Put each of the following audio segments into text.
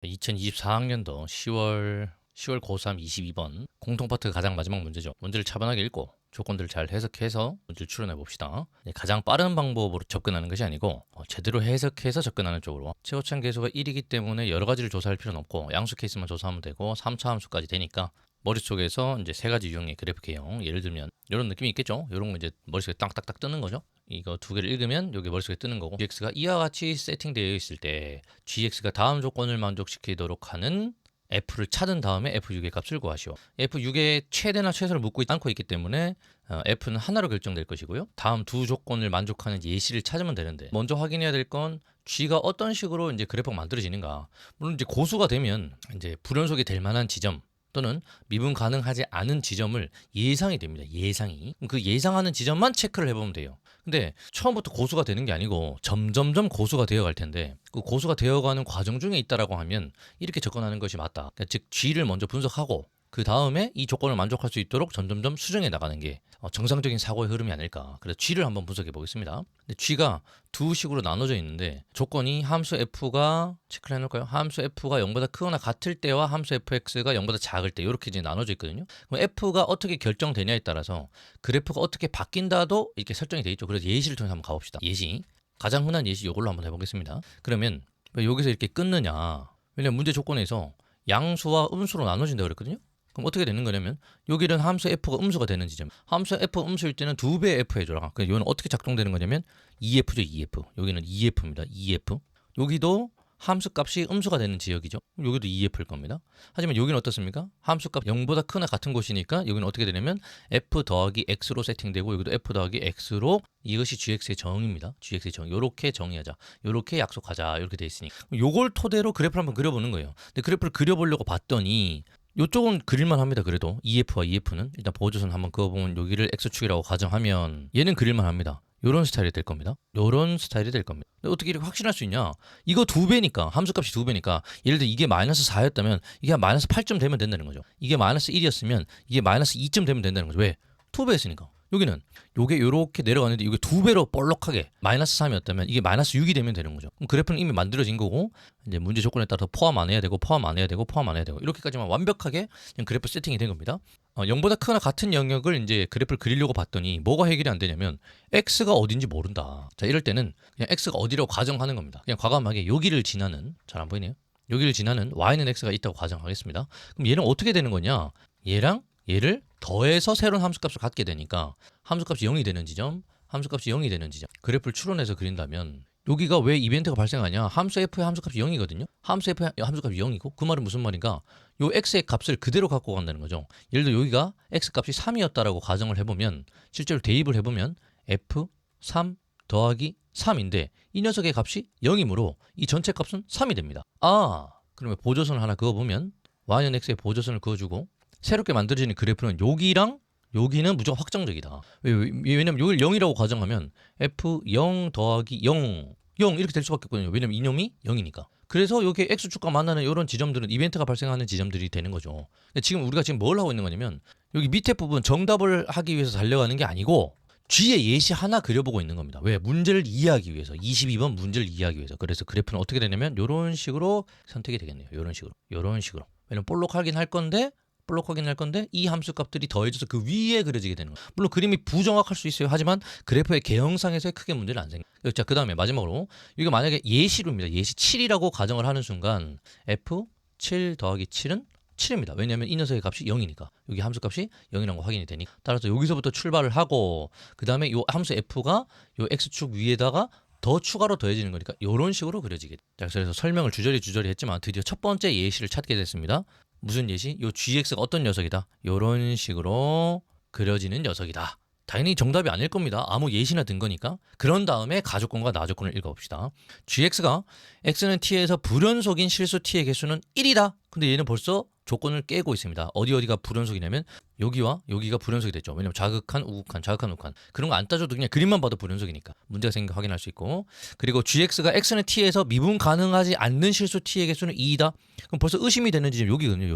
2024학년도 10월 고3 22번 공통파트 가장 마지막 문제죠. 문제를 차분하게 읽고 조건들을 잘 해석해서 문제를 추론해 봅시다. 가장 빠른 방법으로 접근하는 것이 아니고 제대로 해석해서 접근하는 쪽으로. 최고참 계수가 1이기 때문에 여러 가지를 조사할 필요는 없고 양수 케이스만 조사하면 되고 3차 함수까지 되니까 머릿속에서 이제 세 가지 유형의 그래프 개형, 예를 들면 이런 느낌이 있겠죠. 이런 거 이제 머릿속에 딱딱딱 뜨는 거죠. 이거 두 개를 읽으면 여기 머릿속에 뜨는 거고, gx가 이와 같이 세팅되어 있을 때 gx가 다음 조건을 만족시키도록 하는 f를 찾은 다음에 f6의 값을 구하시오. f6의 최대나 최소를 묻고 않고 있기 때문에 f는 하나로 결정될 것이고요. 다음 두 조건을 만족하는 예시를 찾으면 되는데, 먼저 확인해야 될 건 g가 어떤 식으로 이제 그래프가 만들어지는가. 물론 이제 고수가 되면 이제 불연속이 될 만한 지점 또는 미분 가능하지 않은 지점을 예상이 됩니다. 예상이. 그 예상하는 지점만 체크를 해보면 돼요. 근데 처음부터 고수가 되는 게 아니고 점점점 고수가 되어갈 텐데, 그 고수가 되어가는 과정 중에 있다라고 하면 이렇게 접근하는 것이 맞다. 그러니까 즉 G를 먼저 분석하고 그 다음에 이 조건을 만족할 수 있도록 점점점 수정해 나가는 게 정상적인 사고의 흐름이 아닐까. 그래서 G를 한번 분석해 보겠습니다. 근데 G가 두 식으로 나눠져 있는데, 조건이 함수 f가 체크를 해놓을까요? 함수 f가 0보다 크거나 같을 때와 함수 fx가 0보다 작을 때, 이렇게 이제 나눠져 있거든요. 그럼 f가 어떻게 결정되냐에 따라서 그래프가 어떻게 바뀐다도 이렇게 설정이 돼 있죠. 그래서 예시를 통해서 한번 가봅시다. 예시, 가장 흔한 예시 이걸로 한번 해보겠습니다. 그러면 왜 여기서 이렇게 끊느냐? 왜냐면 문제 조건에서 양수와 음수로 나눠진다고 그랬거든요. 그럼 어떻게 되는 거냐면, 여기는 함수 f가 음수가 되는 지점, 함수 f 음수일 때는 2배 f 해줘라. 그러니까 이거는 어떻게 작동되는 거냐면 2f죠. 2f. 여기는 2f입니다. 2f. 여기도 함수 값이 음수가 되는 지역이죠. 여기도 2f일 겁니다. 하지만 여기는 어떻습니까? 함수 값 0보다 크나 같은 곳이니까 여기는 어떻게 되냐면 f 더하기 x로 세팅되고, 여기도 f 더하기 x로, 이것이 gx의 정입니다. gx의 정. 요렇게 정의하자, 요렇게 약속하자, 이렇게 돼 있으니 요걸 토대로 그래프를 한번 그려보는 거예요. 근데 그래프를 그려보려고 봤더니 이쪽은 그릴만 합니다. 그래도 EF와 EF는 일단 보조선 한번 그어보면 여기를 X축이라고 가정하면 얘는 그릴만 합니다. 요런 스타일이 될 겁니다. 요런 스타일이 될 겁니다. 근데 어떻게 이렇게 확신할 수 있냐? 이거 2배니까, 함수값이 2배니까, 예를 들어 이게 마이너스 4였다면 이게 한 마이너스 8점 되면 된다는 거죠. 이게 마이너스 1이었으면 이게 마이너스 2점 되면 된다는 거죠. 왜? 2배였으니까. 여기는 요게 요렇게 내려가는데 이게 2배로 볼록하게 마이너스 3이었다면 이게 마이너스 6이 되면 되는 거죠. 그럼 그래프는 이미 만들어진 거고, 이제 문제 조건에 따라서 포함 안 해야 되고 포함 안 해야 되고 포함 안 해야 되고, 이렇게까지만 완벽하게 그냥 그래프 세팅이 된 겁니다. 0보다 크거나 같은 영역을 이제 그래프를 그리려고 봤더니 뭐가 해결이 안 되냐면 x가 어딘지 모른다. 자, 이럴 때는 그냥 x가 어디라고 가정하는 겁니다. 그냥 과감하게 여기를 지나는, 잘 안 보이네요. 여기를 지나는 y는 x가 있다고 가정하겠습니다. 그럼 얘는 어떻게 되는 거냐? 얘랑 얘를 더해서 새로운 함수값을 갖게 되니까 함수값이 0이 되는 지점, 함수값이 0이 되는 지점, 그래프를 추론해서 그린다면 여기가 왜 이벤트가 발생하냐? 함수 f의 함수값이 0이거든요. 함수 f의 함수값이 0이고, 그 말은 무슨 말인가? 요 x의 값을 그대로 갖고 간다는 거죠. 예를 들어 여기가 x 값이 3이었다라고 가정을 해보면, 실제로 대입을 해보면 f 3 더하기 3인데 이 녀석의 값이 0이므로 이 전체 값은 3이 됩니다. 그러면 보조선을 하나 그어보면 y는 x의 보조선을 그어주고, 새롭게 만들어지는 그래프는 여기랑 여기는 무조건 확정적이다. 왜냐면 여기를 0이라고 가정하면 f0 더하기 0 이렇게 될 수밖에 없거든요. 왜냐면 이놈이 0이니까. 그래서 여기 x축과 만나는 이런 지점들은 이벤트가 발생하는 지점들이 되는 거죠. 지금 우리가 지금 뭘 하고 있는 거냐면, 여기 밑에 부분 정답을 하기 위해서 달려가는 게 아니고 G의 예시 하나 그려보고 있는 겁니다. 왜? 문제를 이해하기 위해서. 22번 문제를 이해하기 위해서. 그래서 그래프는 어떻게 되냐면 이런 식으로 선택이 되겠네요. 이런 식으로. 왜냐면 볼록하긴 할 건데 이 함수값들이 더해져서 그 위에 그려지게 되는 거예요. 물론 그림이 부정확할 수 있어요. 하지만 그래프의 개형상에서의 크게 문제는 안 생겨요. 자, 그 다음에 마지막으로 이거 만약에 예시로입니다. 예시 7이라고 가정을 하는 순간 f7 더하기 7은 7입니다. 왜냐하면 이 녀석의 값이 0이니까. 여기 함수값이 0이라는 거 확인이 되니까. 따라서 여기서부터 출발을 하고, 그 다음에 이 함수 f가 이 x축 위에다가 더 추가로 더해지는 거니까 이런 식으로 그려지게 돼요. 자, 그래서 설명을 주저리 했지만 드디어 첫 번째 예시를 찾게 됐습니다. 무슨 예시? 요 gx가 어떤 녀석이다? 이런 식으로 그려지는 녀석이다. 당연히 정답이 아닐 겁니다. 아무 예시나 든 거니까. 그런 다음에 가조건과 나조건을 읽어봅시다. gx가 x는 t에서 불연속인 실수 t의 개수는 1이다. 근데 얘는 벌써 조건을 깨고 있습니다. 어디가 불연속이냐면 여기와 여기가 불연속이 됐죠. 왜냐면 자극한, 우극한, 자극한, 우극한. 그런 거 안 따져도 그냥 그림만 봐도 불연속이니까 문제가 생긴 거 확인할 수 있고, 그리고 gx가 x는 t에서 미분 가능하지 않는 실수 t의 개수는 2이다. 그럼 벌써 의심이 되는 지점 여기거든요.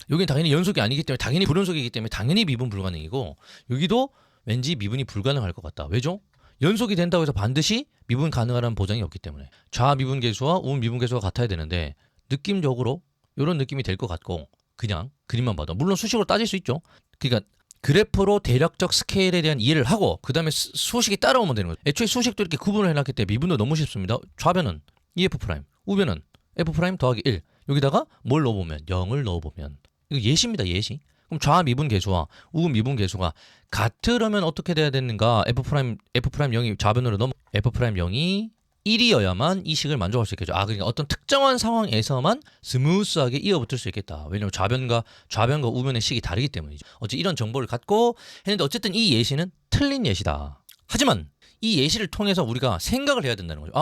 여기는 당연히 연속이 아니기 때문에 당연히 불연속이기 때문에 당연히 미분 불가능이고, 여기도 왠지 미분이 불가능할 것 같다. 왜죠? 연속이 된다고 해서 반드시 미분 가능하라는 보장이 없기 때문에. 좌 미분 계수와 우 미분 계수가 같아야 되는데 느낌적으로 이런 느낌이 될 것 같고 그냥 그림만 봐도 물론 수식으로 따질 수 있죠. 그러니까 그래프로 대략적 스케일에 대한 이해를 하고 그 다음에 수식이 따라오면 되는 거죠. 애초에 수식도 이렇게 구분을 해놨기 때문에 미분도 너무 쉽습니다. 좌변은 EF 프라임, 우변은 F 프라임 더하기 1. 여기다가 뭘 넣어보면 0을 넣어보면 이거 예시입니다. 예시. 그럼 좌 미분 계수와 우 미분 계수가 같으려면 어떻게 돼야 되는가? F 프라임 0이 좌변으로 넘어 F 프라임 0이 1이어야만 이 식을 만족할 수 있겠죠. 그러니까 어떤 특정한 상황에서만 스무스하게 이어붙을 수 있겠다. 왜냐면 좌변과 우변의 식이 다르기 때문이죠. 어째 이런 정보를 갖고 했는데 어쨌든 이 예시는 틀린 예시다. 하지만 이 예시를 통해서 우리가 생각을 해야 된다는 거죠.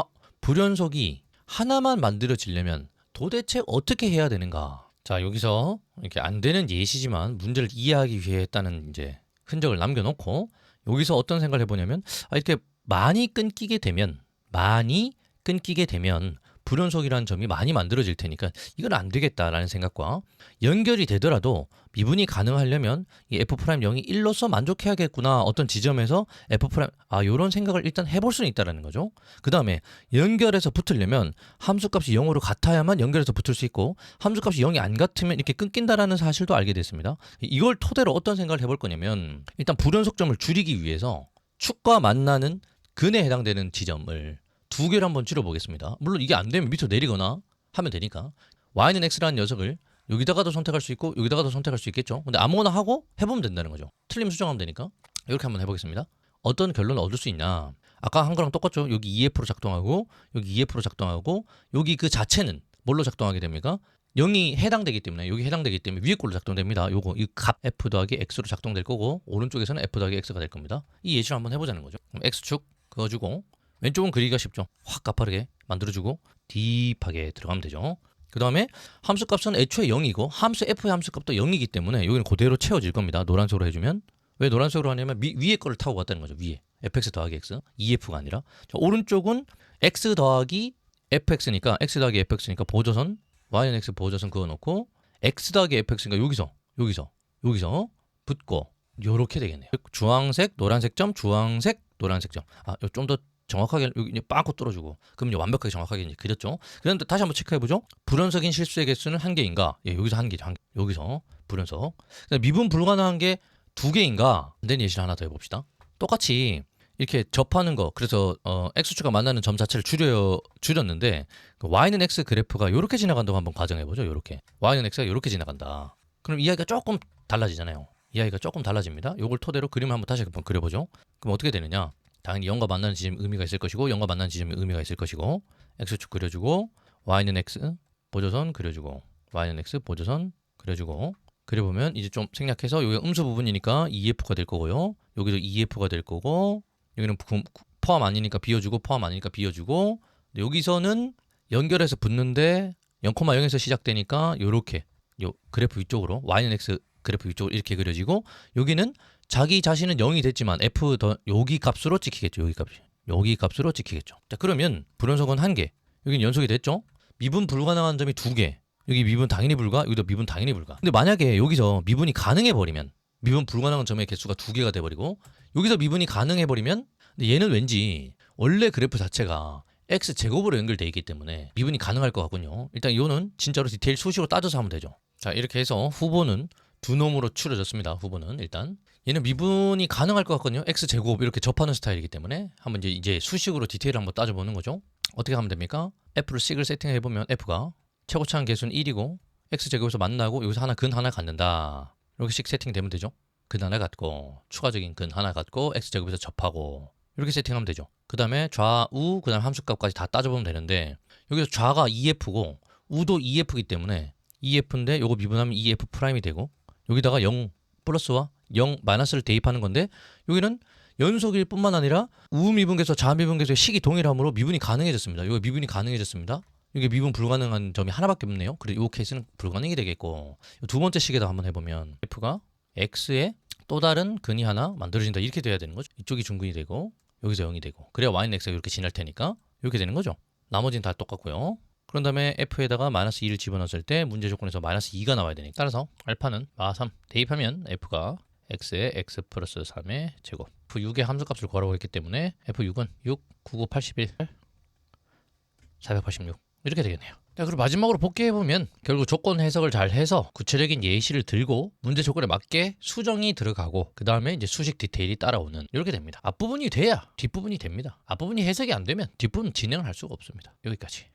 불연속이 하나만 만들어지려면 도대체 어떻게 해야 되는가? 자, 여기서 이렇게 안 되는 예시지만 문제를 이해하기 위해 했다는 이제 흔적을 남겨놓고 여기서 어떤 생각을 해보냐면 이렇게 많이 끊기게 되면 불연속이라는 점이 많이 만들어질 테니까 이건 안 되겠다라는 생각과 연결이 되더라도 미분이 가능하려면 이 F'0이 1로서 만족해야겠구나 어떤 지점에서 F' 요런 생각을 일단 해볼 수는 있다는 거죠. 그 다음에 연결해서 붙으려면 함수값이 0으로 같아야만 연결해서 붙을 수 있고 함수값이 0이 안 같으면 이렇게 끊긴다라는 사실도 알게 됐습니다. 이걸 토대로 어떤 생각을 해볼 거냐면 일단 불연속점을 줄이기 위해서 축과 만나는 근에 해당되는 지점을 두 개를 한번 줄여보겠습니다. 물론 이게 안 되면 밑으로 내리거나 하면 되니까 y는 x라는 녀석을 여기다가도 선택할 수 있고 여기다가도 선택할 수 있겠죠. 근데 아무거나 하고 해보면 된다는 거죠. 틀리면 수정하면 되니까 이렇게 한번 해보겠습니다. 어떤 결론을 얻을 수 있냐. 아까 한 거랑 똑같죠. 여기 EF로 작동하고 여기 EF로 작동하고 여기 그 자체는 뭘로 작동하게 됩니까? 0이 해당되기 때문에 여기 해당되기 때문에 위에 걸로 작동됩니다. 요거 이 값 f 더하기 x로 작동될 거고 오른쪽에서는 f 더하기 x가 될 겁니다. 이 예시를 한번 해보자는 거죠. 그럼 x축 그어주고 왼쪽은 그리기가 쉽죠. 확 가파르게 만들어주고 딥하게 들어가면 되죠. 그 다음에 함수값은 애초에 0이고 함수 f의 함수값도 0이기 때문에 여기는 그대로 채워질 겁니다. 노란색으로 해주면 왜 노란색으로 하냐면 위에 거를 타고 갔다는 거죠. 위에 fx 더하기 x, ef가 아니라 자, 오른쪽은 x 더하기 fx니까 x 더하기 fx니까 보조선 y는 x 보조선 그어놓고 x 더하기 fx니까 여기서 붙고 요렇게 되겠네요. 주황색 노란색 점 주황색 노란색 점. 좀 더 정확하게 여기 빵꾸 뚫어주고 그럼 이제 완벽하게 정확하게 이제 그렸죠. 그런데 다시 한번 체크해보죠. 불연속인 실수의 개수는 한 개인가? 여기서 한 개죠. 여기서 불연속. 미분 불가능한 게 두 개인가? 안 되는 예시를 하나 더 해봅시다. 똑같이 이렇게 접하는 거 그래서 x축과 만나는 점 자체를 줄였는데 그 y는 x 그래프가 이렇게 지나간다고 한번 가정해보죠. 이렇게 y는 x가 이렇게 지나간다. 그럼 이야기가 조금 달라지잖아요. 이야기가 조금 달라집니다. 이걸 토대로 그림을 한번 다시 한번 그려보죠. 그럼 어떻게 되느냐? 당연히 0과 만나는 지점이 의미가 있을 것이고 0과 만나는 지점이 의미가 있을 것이고 x축 그려주고 y는 x 보조선 그려주고 y는 x 보조선 그려주고 그려보면 이제 좀 생략해서 여기 음수 부분이니까 EF가 될 거고요. 여기도 EF가 될 거고 여기는 포함 아니니까 비워주고 포함 아니니까 비워주고 여기서는 연결해서 붙는데 0,0에서 시작되니까 요렇게 요 그래프 위쪽으로 y는 x 그래프 위쪽으로 이렇게 그려지고 여기는 자기 자신은 0이 됐지만 f 더 여기 값으로 찍히겠죠. 여기 값으로 찍히겠죠. 자 그러면 불연속은 한 개, 여기는 연속이 됐죠. 미분 불가능한 점이 두 개. 여기 미분 당연히 불가, 여기도 미분 당연히 불가. 근데 만약에 여기서 미분이 가능해 버리면 미분 불가능한 점의 개수가 두 개가 돼 버리고 여기서 미분이 가능해 버리면 근데 얘는 왠지 원래 그래프 자체가 x 제곱으로 연결돼 있기 때문에 미분이 가능할 것 같군요. 일단 이거는 진짜로 디테일 수식으로 따져서 하면 되죠. 자 이렇게 해서 후보는 두 놈으로 추려졌습니다. 후보는 일단 얘는 미분이 가능할 것 같거든요. x제곱 이렇게 접하는 스타일이기 때문에 한번 이제 수식으로 디테일을 한번 따져보는 거죠. 어떻게 하면 됩니까? f를 식을 세팅해보면 f가 최고차항 개수는 1이고 x제곱에서 만나고 여기서 근 하나 갖는다. 이렇게 식 세팅되면 되죠. 근 하나 갖고 추가적인 근 하나 갖고 x제곱에서 접하고 이렇게 세팅하면 되죠. 그 다음에 좌우 그 다음에 함수값까지 다 따져보면 되는데 여기서 좌가 EF고 우도 EF이기 때문에 EF인데 요거 미분하면 EF 프라임이 되고 여기다가 0 플러스와 0 마이너스를 대입하는 건데 여기는 연속일 뿐만 아니라 우미분계수 좌미분계수의 식이 동일하므로 미분이 가능해졌습니다. 이거 미분이 가능해졌습니다. 이게 미분 불가능한 점이 하나밖에 없네요. 그래서 이 케이스는 불가능이 되겠고 두 번째 식에다 한번 해보면 f가 x의 또 다른 근이 하나 만들어진다 이렇게 돼야 되는 거죠. 이쪽이 중근이 되고 여기서 0이 되고 그래야 y는 x가 이렇게 지날 테니까 이렇게 되는 거죠. 나머지는 다 똑같고요. 그런 다음에 f에다가 마이너스 2를 집어넣었을 때 문제 조건에서 마이너스 2가 나와야 되니까 따라서 알파는 마3 대입하면 f가 x의 x 플러스 3의 제곱 f6의 함수값을 구하라고 했기 때문에 f6은 6, 99, 81, 486 이렇게 되겠네요. 자, 그리고 마지막으로 복귀해보면 결국 조건 해석을 잘 해서 구체적인 예시를 들고 문제 조건에 맞게 수정이 들어가고 그 다음에 이제 수식 디테일이 따라오는 이렇게 됩니다. 앞부분이 돼야 뒷부분이 됩니다. 앞부분이 해석이 안 되면 뒷부분 진행을 할 수가 없습니다. 여기까지.